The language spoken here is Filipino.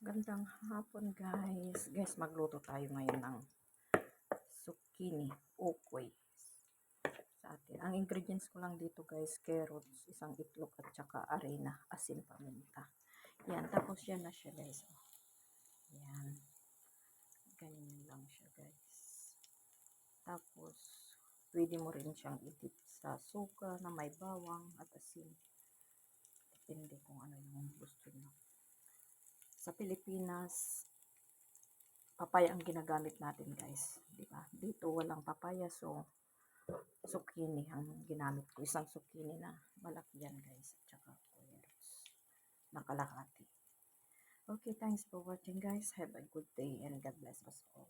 Gandang hapon guys. Guys, magluto tayo ngayon ng zucchini ukoy sa atin. Ang ingredients ko lang dito guys, carrots, isang itlog at saka arena, asin, paminta. Yan, tapos yan na siya guys. Yan. Ganyan lang siya guys. Tapos, pwede mo rin siyang i-dip sa suka na may bawang at asin. Depende kung ano yung gusto nyo. Sa Pilipinas, papaya ang ginagamit natin guys, di ba? Dito walang papaya, so zucchini ang ginamit ko. Isang zucchini na malaki yan guys, at saka carrots na kalahati. Okay, thanks for watching guys. Have a good day and God bless us all.